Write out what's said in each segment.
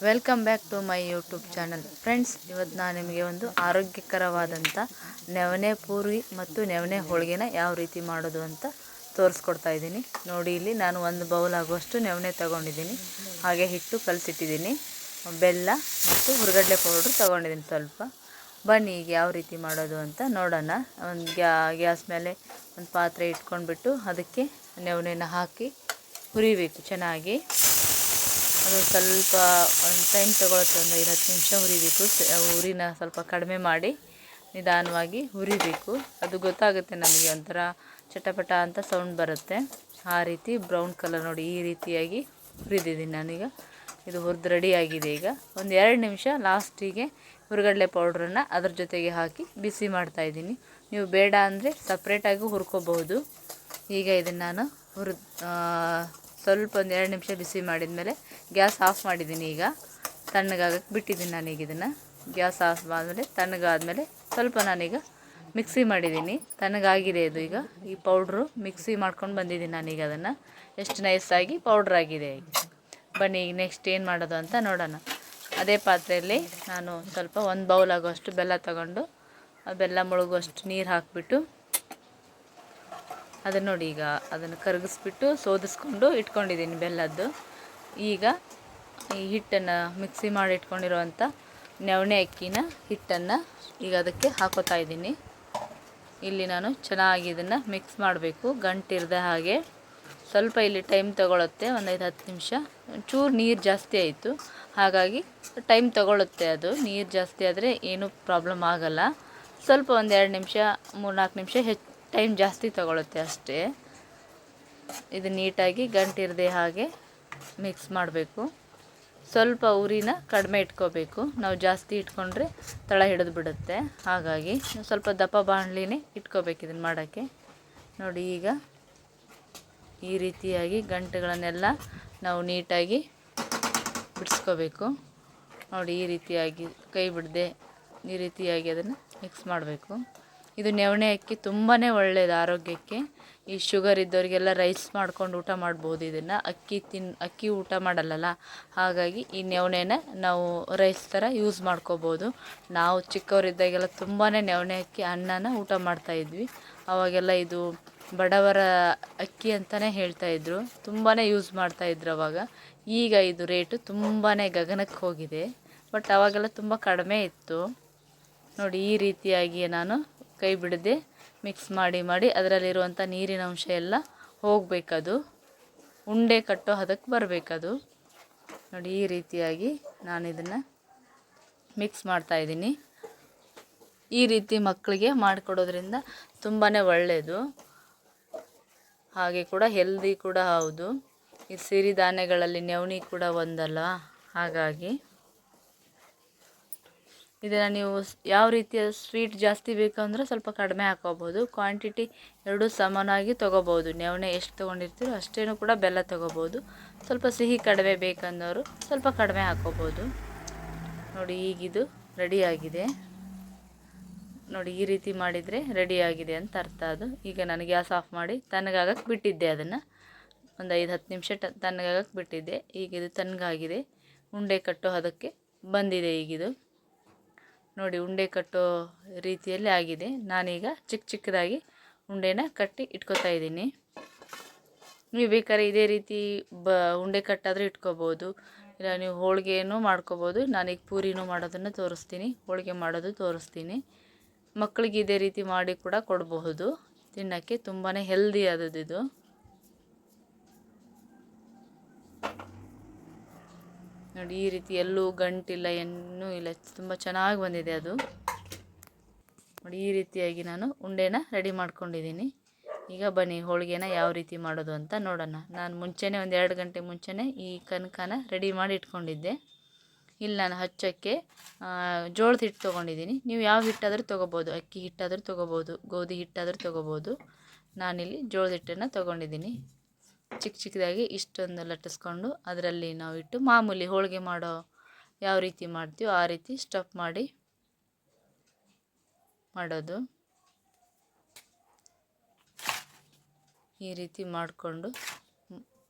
Welcome back to my YouTube channel friends. ಇವತ್ತು ನಾನು ನಿಮಗೆ ಒಂದು ಆರೋಗ್ಯಕರವಾದಂಥ ನವಣೆ ಪೂರಿ ಮತ್ತು ನವಣೆ ಹೋಳಿಗೆನ ಯಾವ ರೀತಿ ಮಾಡೋದು ಅಂತ ತೋರಿಸ್ಕೊಡ್ತಾ ಇದ್ದೀನಿ. ನೋಡಿ, ಇಲ್ಲಿ ನಾನು ಒಂದು ಬೌಲ್ ಆಗುವಷ್ಟು ನವಣೆ ತೊಗೊಂಡಿದ್ದೀನಿ. ಹಾಗೆ ಹಿಟ್ಟು ಕಲಸಿಟ್ಟಿದ್ದೀನಿ, ಬೆಲ್ಲ ಮತ್ತು ಹುರ್ಗಡ್ಲೆ ಪೌಡ್ರ್ ತೊಗೊಂಡಿದ್ದೀನಿ ಸ್ವಲ್ಪ. ಬನ್ನಿ ಈಗ ಯಾವ ರೀತಿ ಮಾಡೋದು ಅಂತ ನೋಡೋಣ. ಒಂದು ಗ್ಯಾಸ್ ಮೇಲೆ ಒಂದು ಪಾತ್ರೆ ಇಟ್ಕೊಂಡ್ಬಿಟ್ಟು ಅದಕ್ಕೆ ನವಣೆನ ಹಾಕಿ ಹುರಿಬೇಕು ಚೆನ್ನಾಗಿ. ಅದು ಸ್ವಲ್ಪ ಒಂದು ಟೈಮ್ ತೊಗೊಳುತ್ತೆ, ಒಂದು 5-10 ನಿಮಿಷ ಹುರಿಬೇಕು. ಉರಿನ ಸ್ವಲ್ಪ ಕಡಿಮೆ ಮಾಡಿ ನಿಧಾನವಾಗಿ ಹುರಿಬೇಕು. ಅದು ಗೊತ್ತಾಗುತ್ತೆ ನಮಗೆ, ಒಂಥರ ಚಟಪಟ ಅಂತ ಸೌಂಡ್ ಬರುತ್ತೆ. ಆ ರೀತಿ ಬ್ರೌನ್ ಕಲರ್ ನೋಡಿ, ಈ ರೀತಿಯಾಗಿ ಹುರಿದಿದ್ದೀನಿ ನಾನೀಗ. ಇದು ಹುರಿದು ರೆಡಿಯಾಗಿದೆ. ಈಗ ಒಂದು 2 ನಿಮಿಷ ಲಾಸ್ಟಿಗೆ ಹುರ್ಗಡ್ಲೆ ಪೌಡ್ರನ್ನು ಅದ್ರ ಜೊತೆಗೆ ಹಾಕಿ ಬಿಸಿ ಮಾಡ್ತಾಯಿದ್ದೀನಿ. ನೀವು ಬೇಡ ಅಂದರೆ ಸಪ್ರೇಟಾಗಿ ಹುರ್ಕೋಬಹುದು. ಈಗ ಇದನ್ನು ನಾನು ಸ್ವಲ್ಪ ಒಂದು 2 ನಿಮಿಷ ಬಿಸಿ ಮಾಡಿದ ಮೇಲೆ ಗ್ಯಾಸ್ ಆಫ್ ಮಾಡಿದ್ದೀನಿ. ಈಗ ತಣ್ಣಗಾಗಕ್ಕೆ ಬಿಟ್ಟಿದ್ದೀನಿ ನಾನೀಗ ಇದನ್ನು. ಗ್ಯಾಸ್ ಆಫ್ ಆದಮೇಲೆ ತಣ್ಣಗಾದಮೇಲೆ ಸ್ವಲ್ಪ ನಾನೀಗ ಮಿಕ್ಸಿ ಮಾಡಿದ್ದೀನಿ. ತಣ್ಣಗಾಗಿದೆ ಇದು. ಈಗ ಈ ಪೌಡ್ರು ಮಿಕ್ಸಿ ಮಾಡ್ಕೊಂಡು ಬಂದಿದ್ದೀನಿ ನಾನೀಗ ಅದನ್ನು. ಎಷ್ಟು ನೈಸಾಗಿ ಪೌಡ್ರ್ ಆಗಿದೆ. ಬನ್ನಿ ಈಗ ನೆಕ್ಸ್ಟ್ ಏನು ಮಾಡೋದು ಅಂತ ನೋಡೋಣ. ಅದೇ ಪಾತ್ರೆಯಲ್ಲಿ ನಾನು ಸ್ವಲ್ಪ 1 ಬೌಲ್ ಆಗುವಷ್ಟು ಬೆಲ್ಲ ತಗೊಂಡು ಆ ಬೆಲ್ಲ ಮುಳುಗುವಷ್ಟು ನೀರು ಹಾಕಿಬಿಟ್ಟು ಅದನ್ನು ನೋಡಿ, ಈಗ ಅದನ್ನು ಕರಗಿಸ್ಬಿಟ್ಟು ಸೋದಿಸ್ಕೊಂಡು ಇಟ್ಕೊಂಡಿದ್ದೀನಿ ಬೆಲ್ಲದ್ದು. ಈಗ ಈ ಹಿಟ್ಟನ್ನು ಮಿಕ್ಸಿ ಮಾಡಿ ಇಟ್ಕೊಂಡಿರೋವಂಥ ನವಣೆ ಅಕ್ಕಿನ ಹಿಟ್ಟನ್ನು ಈಗ ಅದಕ್ಕೆ ಹಾಕೋತಾ ಇದ್ದೀನಿ. ಇಲ್ಲಿ ನಾನು ಚೆನ್ನಾಗಿ ಇದನ್ನು ಮಿಕ್ಸ್ ಮಾಡಬೇಕು, ಗಂಟಿರದ ಹಾಗೆ. ಸ್ವಲ್ಪ ಇಲ್ಲಿ ಟೈಮ್ ತೊಗೊಳುತ್ತೆ, ಒಂದು 5-10 ನಿಮಿಷ. ಚೂರು ನೀರು ಜಾಸ್ತಿ ಆಯಿತು, ಹಾಗಾಗಿ ಟೈಮ್ ತೊಗೊಳುತ್ತೆ. ಅದು ನೀರು ಜಾಸ್ತಿ ಆದರೆ ಏನೂ ಪ್ರಾಬ್ಲಮ್ ಆಗೋಲ್ಲ. ಸ್ವಲ್ಪ ಒಂದು 2 ನಿಮಿಷ 3-4 ನಿಮಿಷ ಟೈಮ್ ಜಾಸ್ತಿ ತೊಗೊಳುತ್ತೆ ಅಷ್ಟೇ. ಇದು ನೀಟಾಗಿ ಗಂಟಿರದೆ ಹಾಗೆ ಮಿಕ್ಸ್ ಮಾಡಬೇಕು. ಸ್ವಲ್ಪ ಉರಿನ ಕಡಿಮೆ ಇಟ್ಕೋಬೇಕು. ನಾವು ಜಾಸ್ತಿ ಇಟ್ಕೊಂಡ್ರೆ ತಳ ಹಿಡಿದು ಬಿಡುತ್ತೆ. ಹಾಗಾಗಿ ಸ್ವಲ್ಪ ದಪ್ಪ ಬಾಣಲಿನೇ ಇಟ್ಕೋಬೇಕು ಇದನ್ನು ಮಾಡೋಕ್ಕೆ. ನೋಡಿ, ಈಗ ಈ ರೀತಿಯಾಗಿ ಗಂಟುಗಳನ್ನೆಲ್ಲ ನಾವು ನೀಟಾಗಿ ಬಿಡಿಸ್ಕೋಬೇಕು. ನೋಡಿ, ಈ ರೀತಿಯಾಗಿ ಕೈ ಬಿಡದೆ ಈ ರೀತಿಯಾಗಿ ಅದನ್ನು ಮಿಕ್ಸ್ ಮಾಡಬೇಕು. ಇದು ನವಣೆ ಅಕ್ಕಿ ತುಂಬಾ ಒಳ್ಳೆಯದು ಆರೋಗ್ಯಕ್ಕೆ. ಈ ಶುಗರ್ ಇದ್ದವರಿಗೆಲ್ಲ ರೈಸ್ ಮಾಡ್ಕೊಂಡು ಊಟ ಮಾಡ್ಬೋದು. ಇದನ್ನು ಅಕ್ಕಿ ಊಟ ಮಾಡಲ್ಲಲ್ಲ, ಹಾಗಾಗಿ ಈ ನವಣೆನ ನಾವು ರೈಸ್ ಥರ ಯೂಸ್ ಮಾಡ್ಕೋಬೋದು. ನಾವು ಚಿಕ್ಕವರಿದ್ದಾಗೆಲ್ಲ ತುಂಬಾ ನವಣೆ ಅಕ್ಕಿ ಅನ್ನನ ಊಟ ಮಾಡ್ತಾಯಿದ್ವಿ. ಆವಾಗೆಲ್ಲ ಇದು ಬಡವರ ಅಕ್ಕಿ ಅಂತಲೇ ಹೇಳ್ತಾಯಿದ್ರು. ತುಂಬಾ ಯೂಸ್ ಮಾಡ್ತಾಯಿದ್ರು ಅವಾಗ. ಈಗ ಇದು ರೇಟು ತುಂಬಾ ಗಗನಕ್ಕೆ ಹೋಗಿದೆ. ಬಟ್ ಆವಾಗೆಲ್ಲ ತುಂಬ ಕಡಿಮೆ ಇತ್ತು. ನೋಡಿ, ಈ ರೀತಿಯಾಗಿ ನಾನು ಕೈ ಬಿಡದೆ ಮಿಕ್ಸ್ ಮಾಡಿ ಅದರಲ್ಲಿರುವಂಥ ನೀರಿನ ಅಂಶ ಎಲ್ಲ ಹೋಗಬೇಕದು, ಉಂಡೆ ಕಟ್ಟೋ ಹದಕ್ಕೆ ಬರಬೇಕದು. ನೋಡಿ, ಈ ರೀತಿಯಾಗಿ ನಾನು ಇದನ್ನು ಮಿಕ್ಸ್ ಮಾಡ್ತಾಯಿದ್ದೀನಿ. ಈ ರೀತಿ ಮಕ್ಕಳಿಗೆ ಮಾಡಿಕೊಡೋದ್ರಿಂದ ತುಂಬಾ ಒಳ್ಳೆಯದು. ಹಾಗೆ ಕೂಡ ಹೆಲ್ದಿ ಕೂಡ ಹೌದು. ಈ ಸಿರಿಧಾನ್ಯಗಳಲ್ಲಿ ನವಣೆ ಕೂಡ ಒಂದಲ್ಲ, ಹಾಗಾಗಿ ಇದನ್ನು ನೀವು ಯಾವ ರೀತಿಯ ಸ್ವೀಟ್ ಜಾಸ್ತಿ ಬೇಕಂದ್ರೆ ಸ್ವಲ್ಪ ಕಡಿಮೆ ಹಾಕೋಬೋದು. ಕ್ವಾಂಟಿಟಿ ಎರಡೂ ಸಮಾನಾಗಿ ತೊಗೋಬೋದು. ನವಣೆ ಎಷ್ಟು ತೊಗೊಂಡಿರ್ತೀರೋ ಅಷ್ಟೇನೂ ಕೂಡ ಬೆಲ್ಲ ತೊಗೋಬೋದು. ಸ್ವಲ್ಪ ಸಿಹಿ ಕಡಿಮೆ ಬೇಕಂದವರು ಸ್ವಲ್ಪ ಕಡಿಮೆ ಹಾಕೋಬೋದು. ನೋಡಿ, ಈಗಿದು ರೆಡಿಯಾಗಿದೆ. ನೋಡಿ, ಈ ರೀತಿ ಮಾಡಿದರೆ ರೆಡಿಯಾಗಿದೆ ಅಂತ ಅರ್ಥ. ಅದು ಈಗ ನಾನು ಗ್ಯಾಸ್ ಆಫ್ ಮಾಡಿ ತಣ್ಣಗಾಗಕ್ಕೆ ಬಿಟ್ಟಿದ್ದೆ. ಅದನ್ನು ಒಂದು 5-10 ನಿಮಿಷ ತಣ್ಣಗಾಗಕ್ಕೆ ಬಿಟ್ಟಿದ್ದೆ. ಈಗ ಇದು ತಣ್ಣಗಾಗಿದೆ, ಉಂಡೆ ಕಟ್ಟೋ ಅದಕ್ಕೆ ಬಂದಿದೆ ಈಗಿದು. ನೋಡಿ, ಉಂಡೆ ಕಟ್ಟೋ ರೀತಿಯಲ್ಲಿ ಆಗಿದೆ. ನಾನೀಗ ಚಿಕ್ಕದಾಗಿ ಉಂಡೆನ ಕಟ್ಟಿ ಇಟ್ಕೋತಾ ಇದ್ದೀನಿ. ನೀವು ಬೇಕಾದ್ರೆ ಇದೇ ರೀತಿ ಉಂಡೆ ಕಟ್ಟಾದರೂ ಇಟ್ಕೋಬೋದು, ಇಲ್ಲ ನೀವು ಹೋಳಿಗೆನೂ ಮಾಡ್ಕೋಬೋದು. ನಾನೀಗ ಪೂರಿನೂ ಮಾಡೋದನ್ನು ತೋರಿಸ್ತೀನಿ, ಹೋಳಿಗೆ ಮಾಡೋದು ತೋರಿಸ್ತೀನಿ. ಮಕ್ಕಳಿಗೆ ಇದೇ ರೀತಿ ಮಾಡಿ ಕೂಡ ಕೊಡಬಹುದು ತಿನ್ನೋಕ್ಕೆ. ತುಂಬಾ ಹೆಲ್ದಿ ಆದದ್ದು ಇದು. ನೋಡಿ, ಈ ರೀತಿ ಎಲ್ಲೂ ಗಂಟಿಲ್ಲ, ಏನೂ ಇಲ್ಲ, ತುಂಬ ಚೆನ್ನಾಗಿ ಬಂದಿದೆ ಅದು. ನೋಡಿ, ಈ ರೀತಿಯಾಗಿ ನಾನು ಉಂಡೆನ ರೆಡಿ ಮಾಡ್ಕೊಂಡಿದ್ದೀನಿ. ಈಗ ಬನ್ನಿ ಹೋಳಿಗೆನ ಯಾವ ರೀತಿ ಮಾಡೋದು ಅಂತ ನೋಡೋಣ. ನಾನು ಮುಂಚೆನೇ ಒಂದು 2 ಗಂಟೆ ಮುಂಚೆನೇ ಈ ಕನಕನ ರೆಡಿ ಮಾಡಿ ಇಟ್ಕೊಂಡಿದ್ದೆ. ಇಲ್ಲಿ ನಾನು ಹಚ್ಚೋಕ್ಕೆ ಜೋಳದ ಹಿಟ್ಟು ತೊಗೊಂಡಿದ್ದೀನಿ. ನೀವು ಯಾವ ಹಿಟ್ಟಾದರೂ ತೊಗೋಬೋದು, ಅಕ್ಕಿ ಹಿಟ್ಟಾದರೂ ತೊಗೋಬೋದು, ಗೋಧಿ ಹಿಟ್ಟಾದರೂ ತೊಗೋಬೋದು. ನಾನಿಲ್ಲಿ ಜೋಳದ ಹಿಟ್ಟನ್ನು ತೊಗೊಂಡಿದ್ದೀನಿ. ಚಿಕ್ಕದಾಗಿ ಇಷ್ಟೊಂದು ಲಟ್ಟಿಸ್ಕೊಂಡು ಅದರಲ್ಲಿ ನಾವು ಇಟ್ಟು ಮಾಮೂಲಿ ಹೋಳಿಗೆ ಯಾವ ರೀತಿ ಮಾಡ್ತೀವೋ ಆ ರೀತಿ ಸ್ಟಫ್ ಮಾಡಿ ಮಾಡೋದು. ಈ ರೀತಿ ಮಾಡಿಕೊಂಡು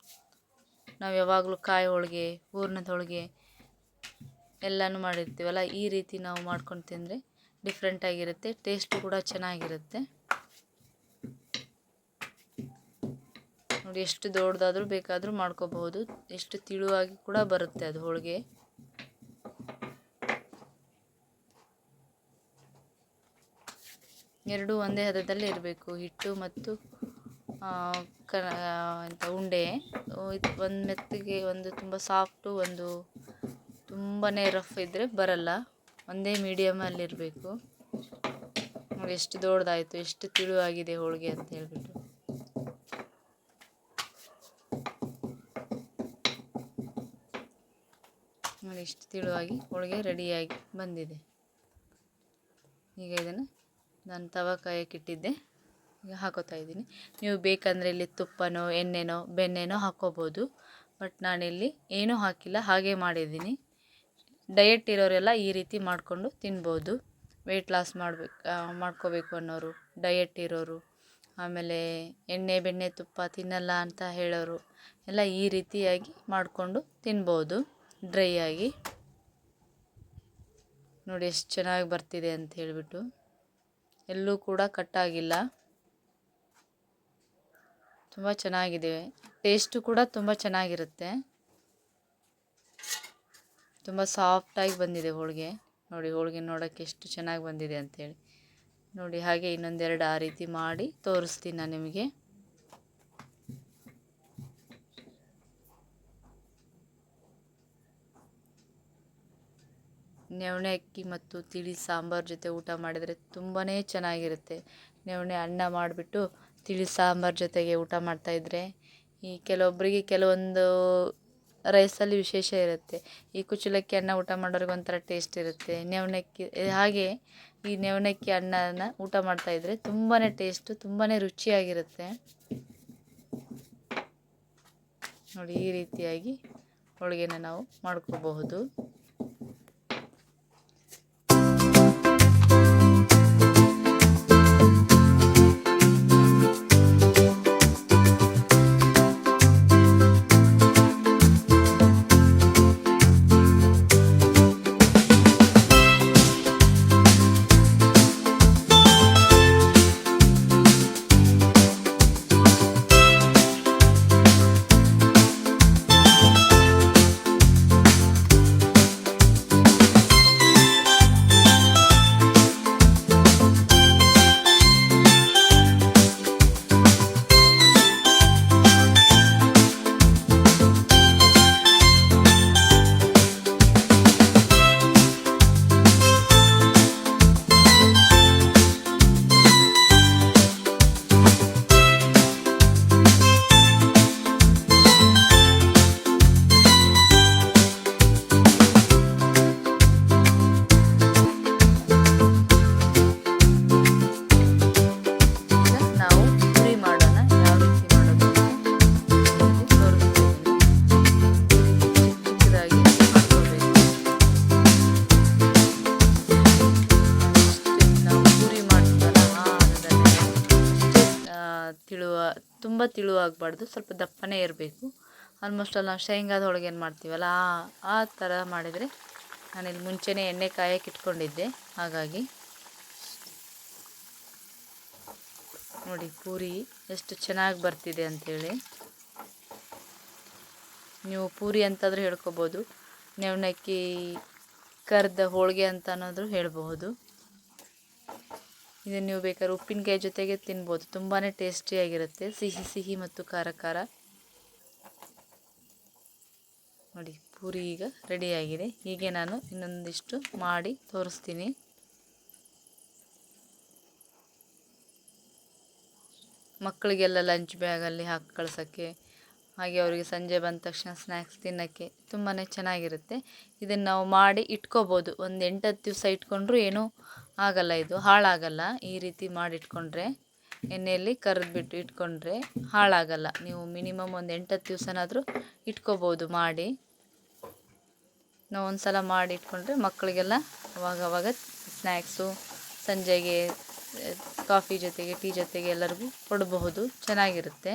ನಾವು ಯಾವಾಗಲೂ ಕಾಯಿ ಹೋಳಿಗೆ, ಹೂರ್ಣದ ಹೋಳಿಗೆ ಎಲ್ಲನೂ ಮಾಡಿರ್ತೀವಲ್ಲ, ಈ ರೀತಿ ನಾವು ಮಾಡ್ಕೊಂಡು ತಿಂದರೆ ಡಿಫ್ರೆಂಟಾಗಿರುತ್ತೆ, ಟೇಸ್ಟು ಕೂಡ ಚೆನ್ನಾಗಿರುತ್ತೆ. ನೋಡಿ, ಎಷ್ಟು ದೊಡ್ಡದಾದರೂ ಬೇಕಾದರೂ ಮಾಡ್ಕೋಬಹುದು, ಎಷ್ಟು ತಿಳುವಾಗಿ ಕೂಡ ಬರುತ್ತೆ ಅದು ಹೋಳಿಗೆ. ಎರಡೂ ಒಂದೇ ಹದದಲ್ಲಿ ಇರಬೇಕು, ಹಿಟ್ಟು ಮತ್ತು ಉಂಡೆ. ಒಂದು ಮೆತ್ತಗೆ, ಒಂದು ತುಂಬ ಸಾಫ್ಟು, ಒಂದು ತುಂಬಾ ರಫ್ ಇದ್ದರೆ ಬರಲ್ಲ. ಒಂದೇ ಮೀಡಿಯಮಲ್ಲಿರಬೇಕು. ನೋಡಿ ಎಷ್ಟು ದೊಡ್ಡದಾಯಿತು, ಎಷ್ಟು ತಿಳುವಾಗಿದೆ ಹೋಳಿಗೆ ಅಂತ ಹೇಳ್ಬಿಟ್ಟು. ನೋಡಿ ಎಷ್ಟು ತಿಳುವಾಗಿ ಹೋಳಿಗೆ ರೆಡಿಯಾಗಿ ಬಂದಿದೆ. ಈಗ ಇದನ್ನು ನಾನು ತವ ಕಾಯಕ್ಕಿಟ್ಟಿದ್ದೆ, ಈಗ ಹಾಕೋತಾ ಇದ್ದೀನಿ. ನೀವು ಬೇಕಂದರೆ ಇಲ್ಲಿ ತುಪ್ಪನೋ ಎಣ್ಣೆನೋ ಬೆಣ್ಣೆನೋ ಹಾಕ್ಕೋಬೋದು. ಬಟ್ ನಾನಿಲ್ಲಿ ಏನೂ ಹಾಕಿಲ್ಲ, ಹಾಗೆ ಮಾಡಿದ್ದೀನಿ. ಡಯಟ್ ಇರೋರೆಲ್ಲ ಈ ರೀತಿ ಮಾಡಿಕೊಂಡು ತಿನ್ಬೋದು. ವೆಯ್ಟ್ ಲಾಸ್ ಮಾಡ್ಕೋಬೇಕು ಅನ್ನೋರು, ಡಯಟ್ ಇರೋರು, ಆಮೇಲೆ ಎಣ್ಣೆ ಬೆಣ್ಣೆ ತುಪ್ಪ ತಿನ್ನಲ್ಲ ಅಂತ ಹೇಳೋರು ಎಲ್ಲ ಈ ರೀತಿಯಾಗಿ ಮಾಡಿಕೊಂಡು ತಿನ್ಬೋದು ಡ್ರೈ ಆಗಿ. ನೋಡಿ ಎಷ್ಟು ಚೆನ್ನಾಗಿ ಬರ್ತಿದೆ ಅಂತ ಹೇಳಿಬಿಟ್ಟು, ಎಲ್ಲೂ ಕೂಡ ಕಟ್ಟಾಗಿಲ್ಲ, ತುಂಬ ಚೆನ್ನಾಗಿದೆ. ಟೇಸ್ಟು ಕೂಡ ತುಂಬ ಚೆನ್ನಾಗಿರುತ್ತೆ, ತುಂಬ ಸಾಫ್ಟಾಗಿ ಬಂದಿದೆ ಹೋಳಿಗೆ. ನೋಡಿ ಹೋಳಿಗೆ ನೋಡೋಕ್ಕೆ ಎಷ್ಟು ಚೆನ್ನಾಗಿ ಬಂದಿದೆ ಅಂಥೇಳಿ. ನೋಡಿ ಹಾಗೆ ಇನ್ನೊಂದೆರಡು ಆ ರೀತಿ ಮಾಡಿ ತೋರಿಸ್ತೀನಿ ನಾನು ನಿಮಗೆ. ನವಣೆ ಅಕ್ಕಿ ಮತ್ತು ತಿಳಿ ಸಾಂಬಾರು ಜೊತೆ ಊಟ ಮಾಡಿದರೆ ತುಂಬಾ ಚೆನ್ನಾಗಿರುತ್ತೆ. ನವಣೆ ಅನ್ನ ಮಾಡಿಬಿಟ್ಟು ತಿಳಿ ಸಾಂಬಾರು ಜೊತೆಗೆ ಊಟ ಮಾಡ್ತಾಯಿದ್ರೆ, ಈ ಕೆಲವೊಬ್ಬರಿಗೆ ಕೆಲವೊಂದು ರೈಸಲ್ಲಿ ವಿಶೇಷ ಇರುತ್ತೆ. ಈ ಕುಚ್ಚಲಕ್ಕಿ ಅನ್ನ ಊಟ ಮಾಡೋರಿಗೆ ಒಂಥರ ಟೇಸ್ಟ್ ಇರುತ್ತೆ. ನವಣಕ್ಕಿ ಹಾಗೆ ಈ ನವಣಕ್ಕಿ ಅನ್ನನ ಊಟ ಮಾಡ್ತಾಯಿದ್ರೆ ತುಂಬಾ ಟೇಸ್ಟು, ತುಂಬಾ ರುಚಿಯಾಗಿರುತ್ತೆ. ನೋಡಿ ಈ ರೀತಿಯಾಗಿ ಹೋಳಿಗೆನ ನಾವು ಮಾಡ್ಕೋಬಹುದು. ತುಂಬ ತಿಳುವಾಗಬಾರ್ದು, ಸ್ವಲ್ಪ ದಪ್ಪನೇ ಇರಬೇಕು. ಆಲ್ಮೋಸ್ಟ್ ಅಲ್ಲಿ ನಾವು ಶೇಂಗಾದ ಹೋಳಿಗೆ ಏನು ಮಾಡ್ತೀವಲ್ಲ ಆ ಥರ ಮಾಡಿದರೆ, ನಾನಿಲ್ಲಿ ಮುಂಚೆನೇ ಎಣ್ಣೆ ಕಾಯಕ್ಕೆ ಇಟ್ಕೊಂಡಿದ್ದೆ, ಹಾಗಾಗಿ ನೋಡಿ ಪೂರಿ ಎಷ್ಟು ಚೆನ್ನಾಗಿ ಬರ್ತಿದೆ ಅಂಥೇಳಿ. ನೀವು ಪೂರಿ ಅಂತಾದರೂ ಹೇಳ್ಕೊಬೋದು, ನವಣಕ್ಕಿ ಕರ್ದ ಹೋಳಿಗೆ ಅಂತ ಅನ್ನೋದು ಹೇಳ್ಬಹುದು. ಇದನ್ನು ನೀವು ಬೇಕಾದ್ರೆ ಉಪ್ಪಿನಕಾಯಿ ಜೊತೆಗೆ ತಿನ್ಬೋದು, ತುಂಬಾ ಟೇಸ್ಟಿಯಾಗಿರುತ್ತೆ, ಸಿಹಿ ಸಿಹಿ ಮತ್ತು ಖಾರ ಖಾರ. ನೋಡಿ ಪೂರಿ ಈಗ ರೆಡಿಯಾಗಿದೆ. ಹೀಗೆ ನಾನು ಇನ್ನೊಂದಿಷ್ಟು ಮಾಡಿ ತೋರಿಸ್ತೀನಿ. ಮಕ್ಕಳಿಗೆಲ್ಲ ಲಂಚ್ ಬ್ಯಾಗಲ್ಲಿ ಹಾಕಿ ಕಳ್ಸೋಕ್ಕೆ, ಹಾಗೆ ಅವರಿಗೆ ಸಂಜೆ ಬಂದ ತಕ್ಷಣ ಸ್ನ್ಯಾಕ್ಸ್ ತಿನ್ನೋಕ್ಕೆ ತುಂಬಾ ಚೆನ್ನಾಗಿರುತ್ತೆ. ಇದನ್ನು ನಾವು ಮಾಡಿ ಇಟ್ಕೋಬೋದು, ಒಂದು 8-10 ದಿವಸ ಇಟ್ಕೊಂಡ್ರೂ ಏನೂ ಆಗಲ್ಲ, ಇದು ಹಾಳಾಗಲ್ಲ. ಈ ರೀತಿ ಮಾಡಿ ಇಟ್ಕೊಂಡ್ರೆ, ಎಣ್ಣೆಯಲ್ಲಿ ಕರೆದ್ಬಿಟ್ಟು ಇಟ್ಕೊಂಡ್ರೆ ಹಾಳಾಗಲ್ಲ. ನೀವು ಮಿನಿಮಮ್ ಒಂದು 8-10 ದಿವಸನಾದರೂ ಇಟ್ಕೋಬೋದು ಮಾಡಿ. ನಾವು ಒಂದು ಸಲ ಮಾಡಿ ಇಟ್ಕೊಂಡ್ರೆ ಮಕ್ಕಳಿಗೆಲ್ಲ ಅವಾಗವಾಗ ಸ್ನ್ಯಾಕ್ಸು, ಸಂಜೆಗೆ ಕಾಫಿ ಜೊತೆಗೆ ಟೀ ಜೊತೆಗೆ ಎಲ್ಲರಿಗೂ ಕೊಡಬಹುದು, ಚೆನ್ನಾಗಿರುತ್ತೆ.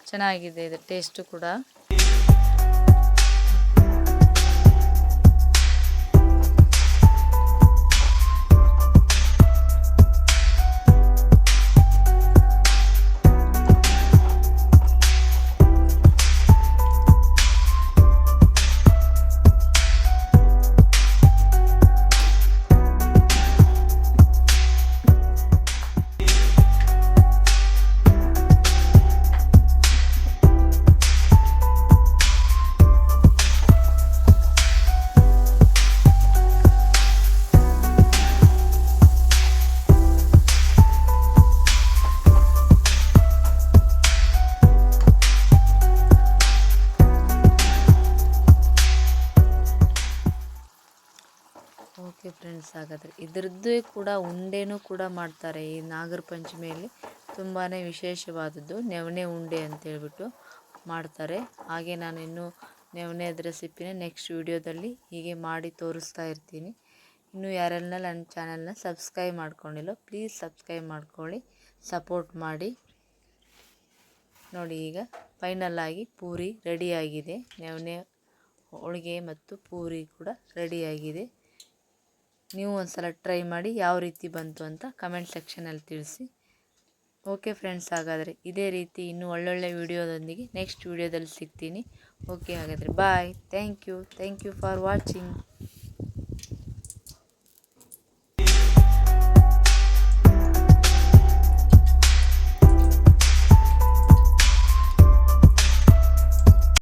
ಚೆನ್ನಾಗಿದೆ ಇದು ಟೇಸ್ಟು ಕೂಡ. ಓಕೆ ಫ್ರೆಂಡ್ಸ್, ಹಾಗಾದರೆ ಇದರದ್ದು ಕೂಡ ಉಂಡೆನೂ ಕೂಡ ಮಾಡ್ತಾರೆ. ಈ ನಾಗರ ಪಂಚಮಿಯಲ್ಲಿ ತುಂಬಾ ವಿಶೇಷವಾದದ್ದು ನವಣೆ ಉಂಡೆ ಅಂತೇಳ್ಬಿಟ್ಟು ಮಾಡ್ತಾರೆ. ಹಾಗೆ ನಾನು ಇನ್ನೂ ನವಣೆದ ರೆಸಿಪಿನ ನೆಕ್ಸ್ಟ್ ವಿಡಿಯೋದಲ್ಲಿ ಹೀಗೆ ಮಾಡಿ ತೋರಿಸ್ತಾ ಇರ್ತೀನಿ. ಇನ್ನೂ ಯಾರೆಲ್ಲ ನನ್ನ ಚಾನಲ್ನ ಸಬ್ಸ್ಕ್ರೈಬ್ ಮಾಡ್ಕೊಂಡಿಲ್ಲ ಪ್ಲೀಸ್ ಸಬ್ಸ್ಕ್ರೈಬ್ ಮಾಡ್ಕೊಳ್ಳಿ, ಸಪೋರ್ಟ್ ಮಾಡಿ. ನೋಡಿ ಈಗ ಫೈನಲ್ ಆಗಿ ಪೂರಿ ರೆಡಿಯಾಗಿದೆ. ನವಣೆ ಹೋಳಿಗೆ ಮತ್ತು ಪೂರಿ ಕೂಡ ರೆಡಿಯಾಗಿದೆ. ನೀವು ಒಂದ್ಸಲ ಟ್ರೈ ಮಾಡಿ ಯಾವ ರೀತಿ ಬಂತು ಅಂತ ಕಮೆಂಟ್ ಸೆಕ್ಷನಲ್ಲಿ ತಿಳಿಸಿ. ಓಕೆ ಫ್ರೆಂಡ್ಸ್, ಹಾಗಾದರೆ ಇದೇ ರೀತಿ ಇನ್ನೂ ಒಳ್ಳೊಳ್ಳೆ ವಿಡಿಯೋದೊಂದಿಗೆ ನೆಕ್ಸ್ಟ್ ವಿಡಿಯೋದಲ್ಲಿ ಸಿಗ್ತೀನಿ. ಓಕೆ, ಹಾಗಾದರೆ bye. Thank you for watching.